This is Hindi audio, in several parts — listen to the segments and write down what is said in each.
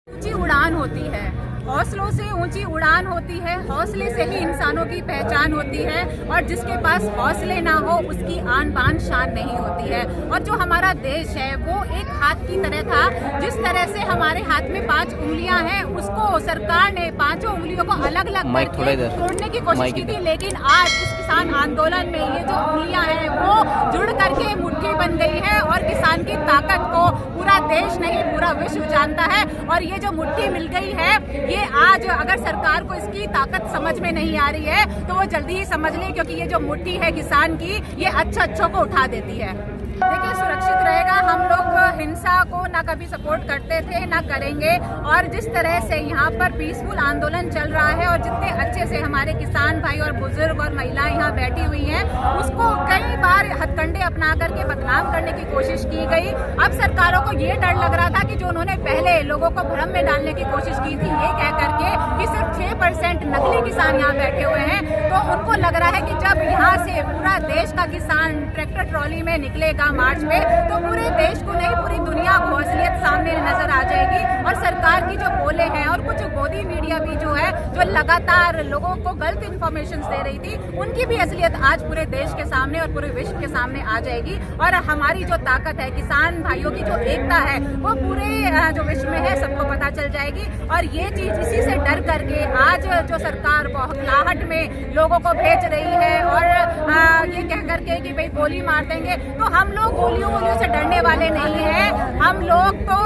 ऊंची उड़ान होती है, हौसलों से ऊंची उड़ान होती है, हौसले से ही इंसानों की पहचान होती है और जिसके पास हौसले ना हो उसकी आन बान शान नहीं होती है। और जो हमारा देश है वो एक हाथ की तरह था, जिस तरह से हमारे हाथ में 5 उंगलियां हैं उसको सरकार ने 5 उंगलियों को अलग अलग करके तोड़ने की कोशिश की थी, लेकिन आज इस किसान आंदोलन में ये जो उंगलियां हैं वो जुड़ करके मुट्ठी बन गई है और किसान की ताकत को पूरा देश नहीं पूरा विश्व जानता है। और ये जो मुट्ठी मिल गई है ये आज अगर सरकार को इसकी ताकत समझ में नहीं आ रही है तो वो जल्दी ही समझ ले, क्योंकि ये जो मुट्ठी है किसान की ये अच्छों को उठा देती है। देखिए, सुरक्षित रहेगा। हम लोग हिंसा को ना कभी सपोर्ट करते थे ना करेंगे और जिस तरह से यहाँ पर पीसफुल आंदोलन चल रहा है और जितने अच्छे से हमारे किसान भाई और बुजुर्ग और महिलाएं यहाँ बैठी हुई हैं उसको कई बार हथकंडे अपना करके बदनाम करने की कोशिश की गई। अब सरकारों को ये डर लग रहा था कि जो उन्होंने पहले लोगों को भ्रम में डालने की कोशिश की थी ये कह करके कि सिर्फ 6% नकली किसान यहाँ बैठे हुए हैं, तो उनको लग रहा है कि जब यहाँ से पूरा देश का किसान ट्रैक्टर ट्रॉली में निकलेगा मार्च में तो पूरे देश को नहीं पूरी दुनिया को असलियत सामने नजर आ जाएगी। और सरकार की जो बोले हैं और कुछ गोदी मीडिया भी जो है जो लगातार लोगों को गलत इन्फॉर्मेशन दे रही थी उनकी भी असलियत आज पूरे देश के सामने और पूरे विश्व के सामने आ जाएगी। और हमारी जो ताकत है, किसान भाइयों की जो एकता है वो पूरे जो विश्व में है सबको पता चल जाएगी। और ये चीज इसी से डर करके आज जो सरकार बौखलाहट में लोगों को भेज रही है और ये कह करके कि भाई गोली मार देंगे, तो हम लोग गोलियों से डरने वाले नहीं हैं। हम लोग तो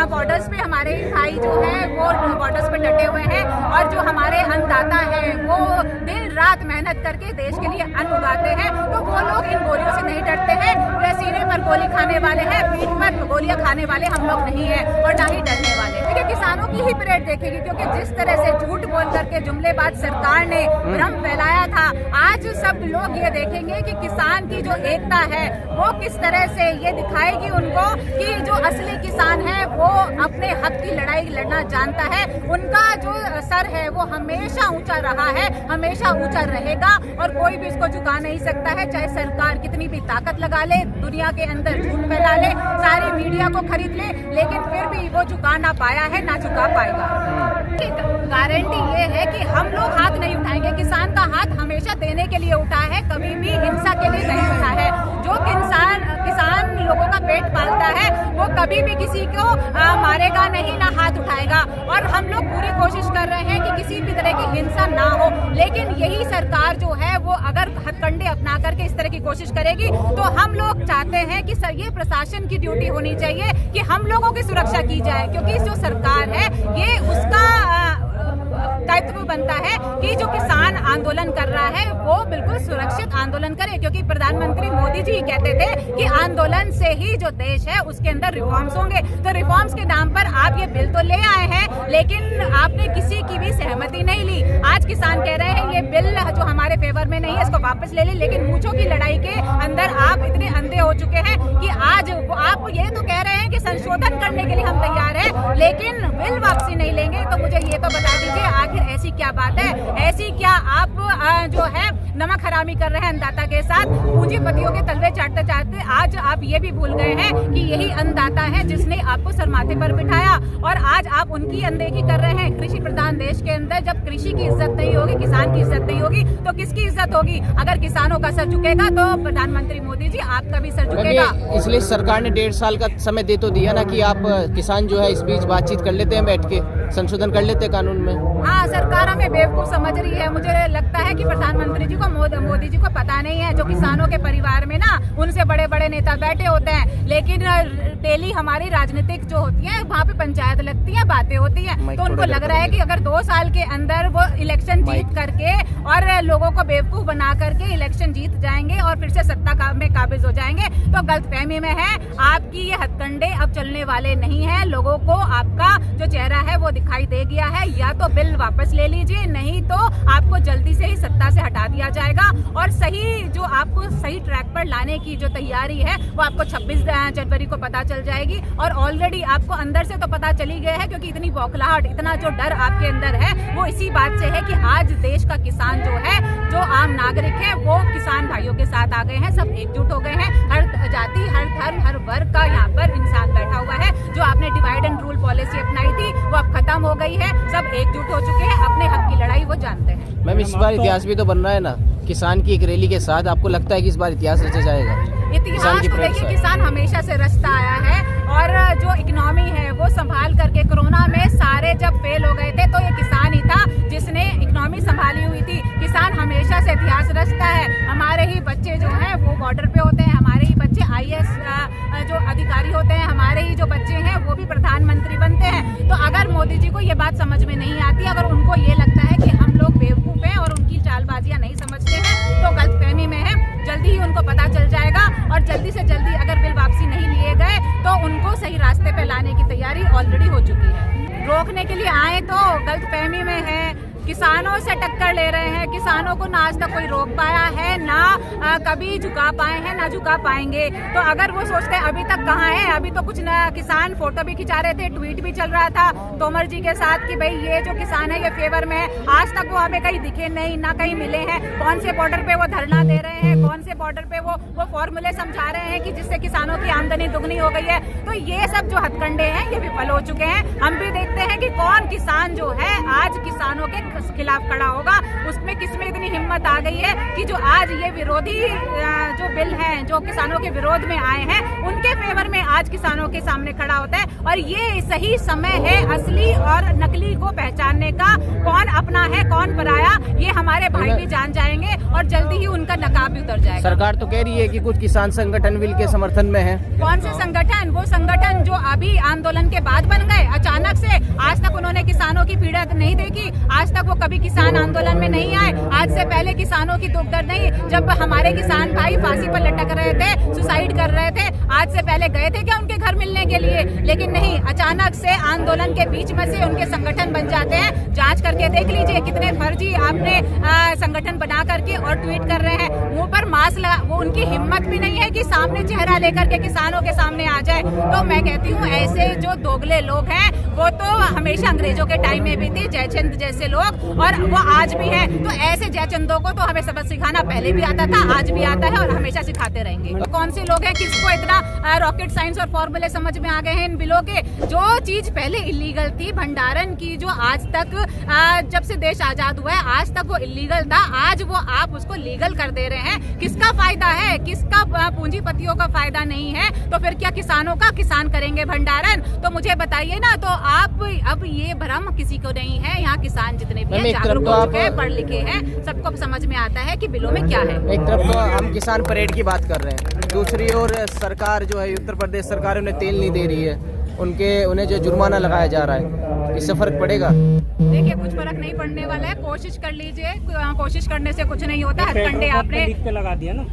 बॉर्डर्स पे हमारे भाई जो है वो बॉर्डर्स पे डटे हुए हैं और जो हमारे अन्नदाता हैं वो दिन रात मेहनत करके देश के लिए अन्न उगाते हैं, तो वो लोग इन गोलियों से नहीं डरते हैं। सीने पर गोली खाने वाले हैं, पीठ पर गोलियां खाने वाले हम लोग नहीं है और ना ही डरने वाले। देखिए, किसानों की ही परेड देखेगी, क्योंकि जिस तरह से झूठ बोल करके जुमलेबाज सरकार ने भ्रम फैलाया था, आज सब लोग ये देखेंगे कि किसान की जो एकता है वो किस तरह से ये दिखाएगी उनको कि जो असली किसान है वो अपने हक की लड़ाई लड़ना जानता है। उनका जो सर है वो हमेशा ऊंचा रहा है, हमेशा ऊंचा रहेगा और कोई भी इसको झुका नहीं सकता है, चाहे सरकार कितनी भी ताकत लगा ले, दुनिया के अंदर झूठ फैला ले, सारी मीडिया को खरीद ले, लेकिन फिर भी वो झुका ना पाया है ना झुका पाएगा। गारंटी ये है कि हम लोग हाथ नहीं उठाएंगे। किसान का हाथ हमेशा देने के लिए उठा है, कभी भी हिंसा के लिए नहीं उठा है। जो किसान लोगों का पेट पालता है वो कभी भी किसी को मारेगा नहीं, ना हाथ उठाएगा। और हम लोग पूरी कोशिश कर रहे हैं कि किसी भी तरह की हिंसा ना हो, लेकिन यही सरकार जो है वो अगर हथकंडे अपना करके इस तरह की कोशिश करेगी तो हम लोग चाहते हैं कि सर ये प्रशासन की ड्यूटी होनी चाहिए कि हम लोगों की सुरक्षा की जाए, क्योंकि जो सरकार है ये उसका दायित्व बनता है कि जो किसान आंदोलन कर रहा है वो बिल्कुल सुरक्षित आंदोलन करे, क्योंकि प्रधानमंत्री मोदी जी कहते थे कि आंदोलन से ही जो देश है उसके अंदर रिफॉर्म्स होंगे। तो रिफॉर्म्स के नाम पर आप ये बिल तो ले आए हैं, लेकिन आपने किसी की भी सहमति नहीं ली। आज किसान कह रहे हैं ये बिल जो हमारे फेवर में नहीं है इसको वापस ले ले, लेकिन मूंछों की लड़ाई के अंदर आप इतने अंधे हो चुके हैं कि आज आप ये तो कह रहे हैं कि संशोधन करने के लिए हम तैयार हैं, लेकिन बिल वापसी नहीं लेंगे। तो मुझे ये तो बता दीजिए आखिर ऐसी क्या बात है, ऐसी क्या आप जो है नमक हरामी कर रहे हैं अन्नदाता के साथ, पूंजीपतियों के तलवे चाटते चाटते आज आप ये भी भूल गए हैं कि यही अन्नदाता है जिसने आपको सरमाथे पर बिठाया और आज आप उनकी अनदेखी कर रहे हैं। कृषि प्रधान देश के अंदर जब कृषि की इज्जत नहीं होगी, किसान की इज्जत नहीं होगी, तो किसकी इज्जत होगी? अगर किसानों का सर झुकेगा तो प्रधानमंत्री मोदी जी आपका भी सर झुकेगा। इसलिए सरकार ने 1.5 साल का समय दे तो दिया ना कि आप किसान जो है इस बीच बातचीत कर लेते हैं, बैठ के संशोधन कर लेते हैं कानून में। हाँ, सरकार हमें बेवकूफ समझ रही है। मुझे लगता है कि प्रधानमंत्री जी को मोदी जी को पता नहीं है जो किसानों के परिवार में ना उनसे बड़े बड़े नेता बैठे होते हैं, लेकिन डेली हमारी राजनीतिक जो होती है वहाँ पे पंचायत लगती है, बातें होती है, तो उनको लग रहा है कि अगर 2 साल के अंदर वो इलेक्शन जीत करके और लोगों को बेवकूफ बना करके इलेक्शन जीत जाएंगे और फिर से सत्ता में काबिज हो जाएंगे, तो गलतफहमी में है। आपकी ये हथकंडे अब चलने वाले नहीं है। लोगों को आपका जो चेहरा है वो दिखाई दे गया है। या तो बिल वापस ले लीजिए, नहीं तो आपको जल्दी से ही सत्ता से हटा दिया जाएगा और सही जो आपको सही ट्रैक पर लाने की जो तैयारी है वो आपको 26 जनवरी को पता चल जाएगी। और ऑलरेडी आपको अंदर से तो पता चली गया है, क्योंकि इतनी बौखलाहट, इतना जो डर आपके अंदर है वो इसी बात से है कि आज देश का किसान जो है, जो आम नागरिक है, वो किसान भाइयों के साथ आ गए हैं, सब एकजुट हो गए हैं। हर जाति, हर धर्म, हर वर्ग का यहाँ पर इंसान बैठा हुआ है। जो आपने डिवाइड एंड रूल पॉलिसी अपनाई थी वो अब खत्म हो गई है, सब एकजुट हो चुके हैं, अपने हक की लड़ाई वो जानते हैं। मैम इस बार इतिहास भी तो बन रहा है ना, किसान की एक रैली के साथ। आपको लगता है कि इस बार इतिहास रचा जाएगा? इतिहास तो देखिए, किसान हमेशा से रचता आया है, और जो इकोनॉमी है वो संभाल करके, कोरोना में सारे जब फेल हो गए थे तो ये किसान ही था जिसने इकोनॉमी संभाली हुई थी। किसान हमेशा से इतिहास रचता है। हमारे ही बच्चे जो हैं वो बॉर्डर पे होते हैं, हमारे ही बच्चे IAS जो अधिकारी होते हैं, हमारे ही जो बच्चे हैं वो भी प्रधानमंत्री बनते हैं। तो अगर मोदी जी को ये बात समझ में नहीं आती, अगर उनको ये लगता है कि हम लोग बेवकूफ़ हैं और उनकी चालबाजियाँ नहीं समझते हैं, तो गलतफहमी में है। जल्दी ही उनको पता चल जाएगा, और जल्दी से जल्दी अगर बिल वापसी नहीं लिए गए तो उनको सही रास्ते पे लाने की तैयारी ऑलरेडी हो चुकी है। रोकने के लिए आए तो गलतफहमी में है, किसानों से टक्कर ले रहे हैं। किसानों को ना आज तक कोई रोक पाया है, ना कभी झुका पाए हैं, ना झुका पाएंगे। तो अगर वो सोचते हैं अभी तक कहाँ है, अभी तो कुछ ना, किसान फोटो भी खिंचा रहे थे, ट्वीट भी चल रहा था तोमर जी के साथ कि भाई ये जो किसान है ये फेवर में है। आज तक वो हमें कहीं दिखे नहीं, ना कहीं मिले हैं। कौन से बॉर्डर पे वो धरना दे रहे हैं, कौन से बॉर्डर पे वो फॉर्मूले समझा रहे हैं कि जिससे किसानों की आमदनी दुगनी हो गई है। तो ये सब जो हथकंडे हैं ये विफल हो चुके हैं। हम भी देखते हैं कि कौन किसान जो है आज किसानों के खिलाफ खड़ा होगा, उसमें किसमें इतनी हिम्मत आ गई है कि जो आज ये विरोधी जो बिल हैं जो किसानों के विरोध में आए हैं उनके फेवर में आज किसानों के सामने खड़ा होता है। और ये सही समय है असली और नकली को पहचानने का, कौन अपना है कौन पराया, ये हमारे भाई भी जान जाएंगे और जल्दी ही उनका नकाब भी उतर जाएगा। सरकार तो कह रही है कि कुछ किसान संगठन बिल के समर्थन में है। कौन से संगठन? वो संगठन जो अभी आंदोलन के बाद बन गए अचानक से। आज तक उन्होंने किसानों की पीड़ा नहीं देखी, आज तक वो कभी किसान आंदोलन में नहीं आए। आज से पहले किसानों की दुख दर्द नहीं, जब हमारे किसान भाई फांसी पर लटक रहे थे, सुसाइड कर रहे थे, आज से पहले गए थे क्या उनके घर मिलने के लिए? लेकिन नहीं, अचानक से आंदोलन के बीच में से उनके संगठन बन जाते हैं। जांच करके देख लीजिए कितने फर्जी आपने संगठन बना करके और ट्वीट कर रहे हैं, मुंह पर मास्क लगा। वो उनकी हिम्मत भी नहीं है कि सामने चेहरा लेकर के किसानों के सामने आ जाए। तो मैं कहती हूँ ऐसे जो दोगले लोग हैं वो तो हमेशा अंग्रेजों के टाइम में भी थे, जयचंद जैसे लोग, और वो आज भी है। तो ऐसे जयचंदों को तो हमें सबक सिखाना पहले भी आता था, आज भी आता है और हमेशा सिखाते रहेंगे। तो कौन से लोग हैं किसको इतना रॉकेट साइंस और फॉर्मूले समझ में आ गए हैं इन बिलों के? जो चीज पहले इलीगल थी, भंडारण की, जो आज तक जब से देश आजाद हुआ है आज तक वो इलीगल था, आज वो आप उसको लीगल कर दे रहे हैं। किसका फायदा है? किसका? पूंजीपतियों का फायदा नहीं है। तो फिर क्या किसानों का? किसान करेंगे भंडारण? तो मुझे बताइए ना। तो आप अब ये भ्रम किसी को नहीं है। यहाँ किसान जितने भी हैं जागरूक हो चुके हैं, पढ़ लिखे हैं, सबको समझ में आता है कि बिलों में क्या है। एक तरफ तो हम किसान परेड की बात कर रहे हैं, दूसरी ओर सरकार जो है उत्तर प्रदेश सरकार उन्हें तेल नहीं दे रही है, उन्हें जो जुर्माना लगाया जा रहा है, इससे फर्क पड़ेगा? देखिए कुछ फर्क नहीं पड़ने वाला है। कोशिश कर लीजिए, कोशिश करने से कुछ नहीं होता। हथकंडे आपने लगा दिया ना,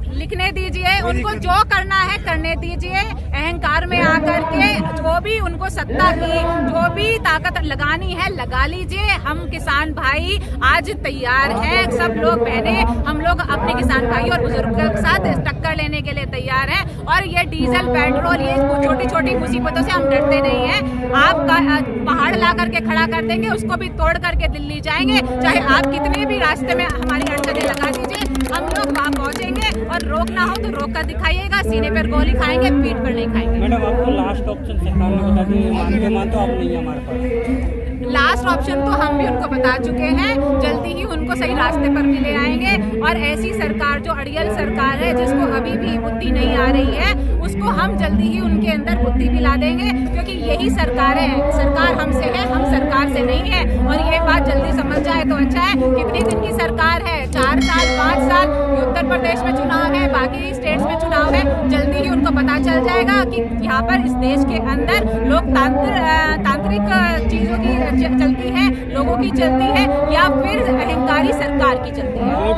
लिखने दीजिए, उनको जो करना है करने दीजिए। अहंकार में आकर के जो भी उनको सत्ता की जो भी ताकत लगानी है लगा लीजिए। हम किसान भाई आज तैयार हैं, सब लोग बहने, हम लोग अपने किसान भाई और बुजुर्गों के साथ टक्कर लेने के लिए तैयार हैं। और ये डीजल पेट्रोल, ये छोटी छोटी मुसीबतों से हम डरते नहीं हैं। आप पहाड़ ला करके खड़ा कर देंगे, उसको भी तोड़ करके दिल्ली जाएंगे। चाहे आप कितने भी रास्ते में हमारी अड़चनें लगा दीजिए, हम लोग वहाँ पहुँचेंगे। और रोकना हो तो रोक कर दिखाइएगा, सीने पर गोली खाएंगे, पीठ पर नहीं खाएंगे। मैडम आपको लास्ट ऑप्शन सरकार ने बता दी, मानते आप नहीं है हमारे पास। लास्ट ऑप्शन तो हम भी उनको बता चुके हैं, जल्दी ही उनको सही रास्ते पर भी ले आएंगे। और ऐसी सरकार जो अड़ियल सरकार है जिसको अभी भी बुद्धि नहीं आ रही है, उसको हम जल्दी ही उनके अंदर बुद्धि भी ला देंगे। क्योंकि यही सरकार है, सरकार हमसे है, हम सरकार से नहीं है। और ये बात जल्दी समझ जाए तो अच्छा है। कितने दिन की सरकार है? 4 साल 5 साल। उत्तर प्रदेश में चुनाव है, बाकी स्टेट्स में चुनाव है, जल्दी ही उनको पता चल जाएगा कि यहाँ पर इस देश के अंदर तांत्रिक चीजों की चलती है, लोगों की चलती है, या फिर अहंकारी सरकार की चलती है।